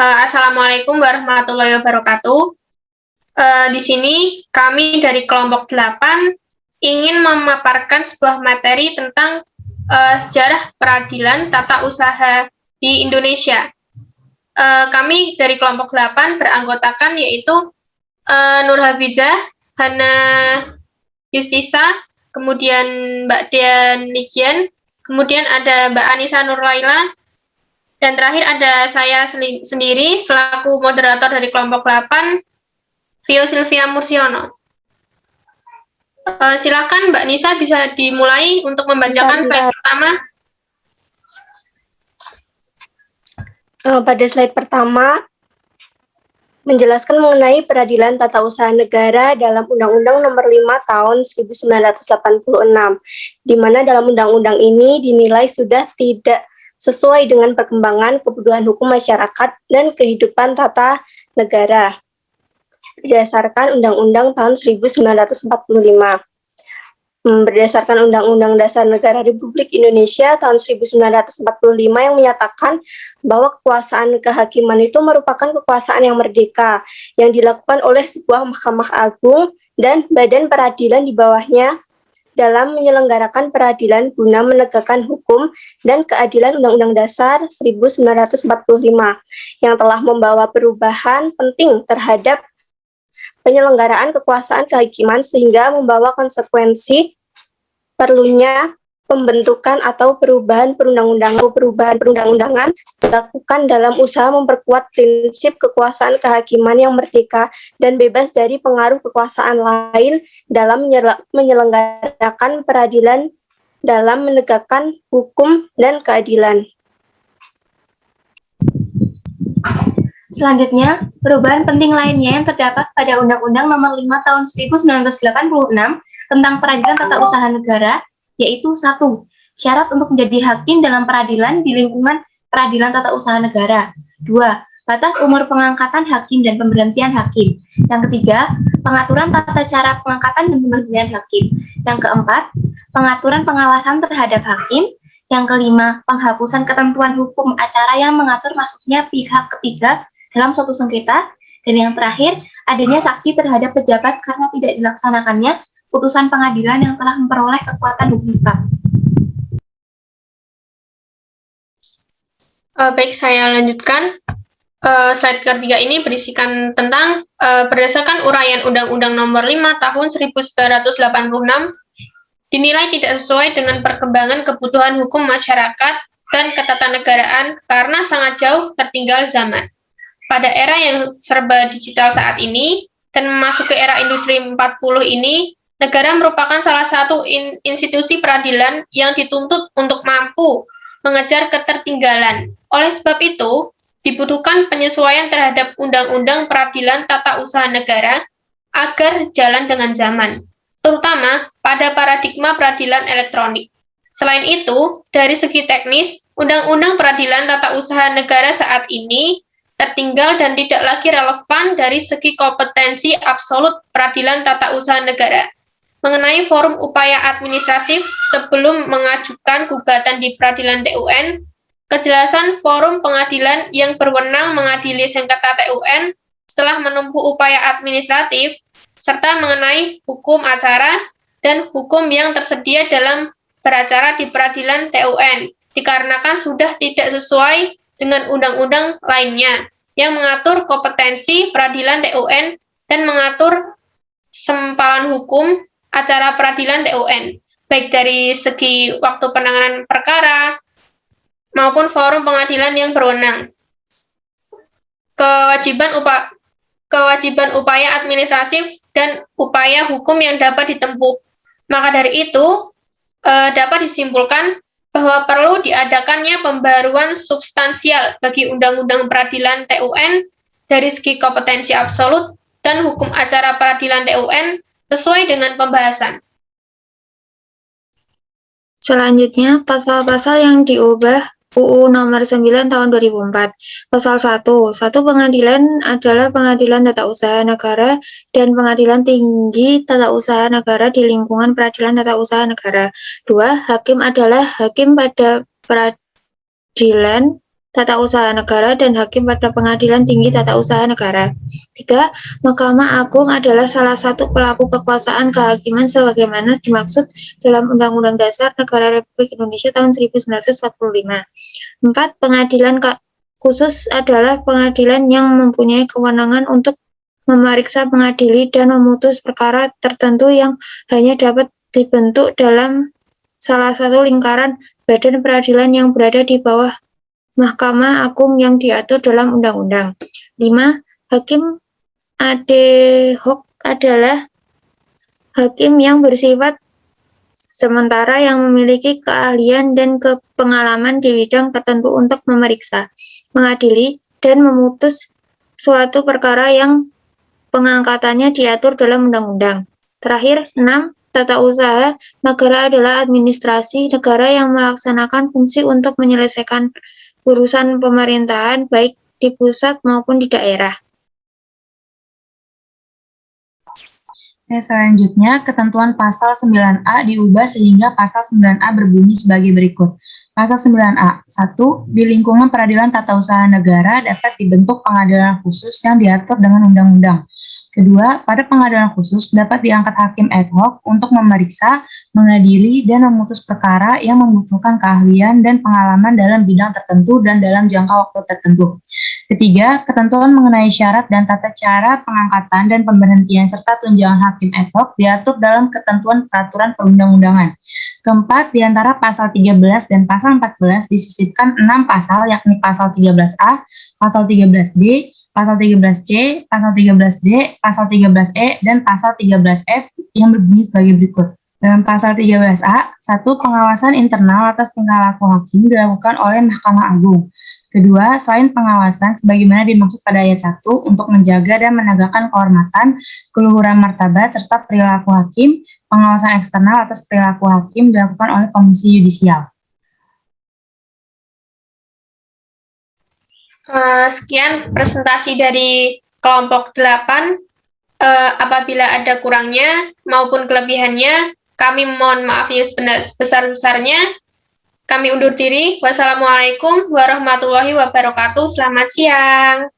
Assalamualaikum warahmatullahi wabarakatuh. Di sini kami dari kelompok 8 ingin memaparkan sebuah materi tentang sejarah peradilan tata usaha di Indonesia. Kami dari kelompok 8 beranggotakan yaitu Nur Hafizah, Hana Yustisa, kemudian Mbak Dian Ligian, kemudian ada Mbak Anissa Nurlaila, dan terakhir ada saya sendiri selaku moderator dari kelompok 8, Vio Silvia Mursiono. Silakan Mbak Nisa bisa dimulai untuk membacakan slide pertama. Pada slide pertama, menjelaskan mengenai peradilan tata usaha negara dalam Undang-Undang Nomor 5 Tahun 1986, di mana dalam undang-undang ini dinilai sudah tidak sesuai dengan perkembangan kebutuhan hukum masyarakat dan kehidupan tata negara berdasarkan Undang-Undang tahun 1945. Berdasarkan Undang-Undang Dasar Negara Republik Indonesia tahun 1945 yang menyatakan bahwa kekuasaan kehakiman itu merupakan kekuasaan yang merdeka yang dilakukan oleh sebuah Mahkamah Agung dan badan peradilan di bawahnya dalam menyelenggarakan peradilan guna menegakkan hukum dan keadilan Undang-Undang Dasar 1945 yang telah membawa perubahan penting terhadap penyelenggaraan kekuasaan kehakiman sehingga membawa konsekuensi perlunya pembentukan atau perubahan perundang-undangan dilakukan dalam usaha memperkuat prinsip kekuasaan kehakiman yang merdeka dan bebas dari pengaruh kekuasaan lain dalam menyelenggarakan peradilan dalam menegakkan hukum dan keadilan. Selanjutnya, perubahan penting lainnya yang terdapat pada Undang-Undang Nomor 5 Tahun 1986 tentang Peradilan Tata Usaha Negara, yaitu 1. Syarat untuk menjadi hakim dalam peradilan di lingkungan Peradilan Tata Usaha Negara. 2. Batas umur pengangkatan hakim dan pemberhentian hakim. Yang ketiga, pengaturan tata cara pengangkatan dan pemberhentian hakim. Yang keempat, pengaturan pengawasan terhadap hakim. Yang kelima, penghapusan ketentuan hukum acara yang mengatur masuknya pihak ketiga dalam suatu sengketa, dan yang terakhir, adanya saksi terhadap pejabat karena tidak dilaksanakannya putusan pengadilan yang telah memperoleh kekuatan hukum tetap. Baik, saya lanjutkan. Slide ketiga ini berisikan tentang berdasarkan uraian Undang-Undang Nomor 5 Tahun 1986 dinilai tidak sesuai dengan perkembangan kebutuhan hukum masyarakat dan ketatanegaraan karena sangat jauh tertinggal zaman. Pada era yang serba digital saat ini, dan memasuki era industri 40 ini, negara merupakan salah satu institusi peradilan yang dituntut untuk mampu mengejar ketertinggalan. Oleh sebab itu, dibutuhkan penyesuaian terhadap Undang-Undang Peradilan Tata Usaha Negara agar sejalan dengan zaman, terutama pada paradigma peradilan elektronik. Selain itu, dari segi teknis, Undang-Undang Peradilan Tata Usaha Negara saat ini tertinggal dan tidak lagi relevan dari segi kompetensi absolut peradilan tata usaha negara. Mengenai forum upaya administratif sebelum mengajukan gugatan di peradilan TUN, kejelasan forum pengadilan yang berwenang mengadili sengketa TUN setelah menempuh upaya administratif, serta mengenai hukum acara dan hukum yang tersedia dalam beracara di peradilan TUN, dikarenakan sudah tidak sesuai dengan undang-undang lainnya yang mengatur kompetensi peradilan TUN dan mengatur sempalan hukum acara peradilan TUN, baik dari segi waktu penanganan perkara maupun forum pengadilan yang berwenang. Kewajiban upaya administratif dan upaya hukum yang dapat ditempuh. Maka dari itu, dapat disimpulkan bahwa perlu diadakannya pembaruan substansial bagi Undang-Undang Peradilan TUN dari segi kompetensi absolut dan hukum acara peradilan TUN sesuai dengan pembahasan. Selanjutnya, pasal-pasal yang diubah UU Nomor 9 Tahun 2004. Pasal 1. Satu pengadilan adalah pengadilan tata usaha negara dan pengadilan tinggi tata usaha negara di lingkungan peradilan tata usaha negara. 2. Hakim adalah hakim pada peradilan Tata Usaha Negara dan hakim pada Pengadilan Tinggi Tata Usaha Negara. 3. Mahkamah Agung adalah salah satu pelaku kekuasaan kehakiman sebagaimana dimaksud dalam Undang-Undang Dasar Negara Republik Indonesia tahun 1945. 4. Pengadilan khusus adalah pengadilan yang mempunyai kewenangan untuk memeriksa, mengadili, dan memutus perkara tertentu yang hanya dapat dibentuk dalam salah satu lingkaran badan peradilan yang berada di bawah Mahkamah Agung yang diatur dalam undang-undang. 5. Hakim ad hoc adalah hakim yang bersifat sementara yang memiliki keahlian dan pengalaman di bidang tertentu untuk memeriksa, mengadili, dan memutus suatu perkara yang pengangkatannya diatur dalam undang-undang. Terakhir, 6. Tata usaha negara adalah administrasi negara yang melaksanakan fungsi untuk menyelesaikan urusan pemerintahan baik di pusat maupun di daerah. Selanjutnya, ketentuan pasal 9A diubah sehingga pasal 9A berbunyi sebagai berikut. Pasal 9A. 1. Di lingkungan peradilan tata usaha negara dapat dibentuk pengadilan khusus yang diatur dengan undang-undang. Kedua, pada pengadilan khusus dapat diangkat hakim ad hoc untuk memeriksa, mengadili, dan memutus perkara yang membutuhkan keahlian dan pengalaman dalam bidang tertentu dan dalam jangka waktu tertentu. Ketiga, ketentuan mengenai syarat dan tata cara pengangkatan dan pemberhentian serta tunjangan hakim ad hoc diatur dalam ketentuan peraturan perundang-undangan. Keempat, di antara pasal 13 dan pasal 14 disisipkan 6 pasal, yakni pasal 13A, pasal 13B, pasal 13C, pasal 13D, pasal 13E, dan pasal 13F yang berbunyi sebagai berikut. Dalam pasal 13A, 1. Pengawasan internal atas tingkah laku hakim dilakukan oleh Mahkamah Agung. Kedua, selain pengawasan sebagaimana dimaksud pada ayat 1 untuk menjaga dan menegakkan kehormatan, keluhuran martabat, serta perilaku hakim, pengawasan eksternal atas perilaku hakim dilakukan oleh Komisi Yudisial. Sekian presentasi dari kelompok 8. Apabila ada kurangnya maupun kelebihannya, kami mohon maaf yang sebesar-besarnya. Kami undur diri. Wassalamualaikum warahmatullahi wabarakatuh. Selamat siang.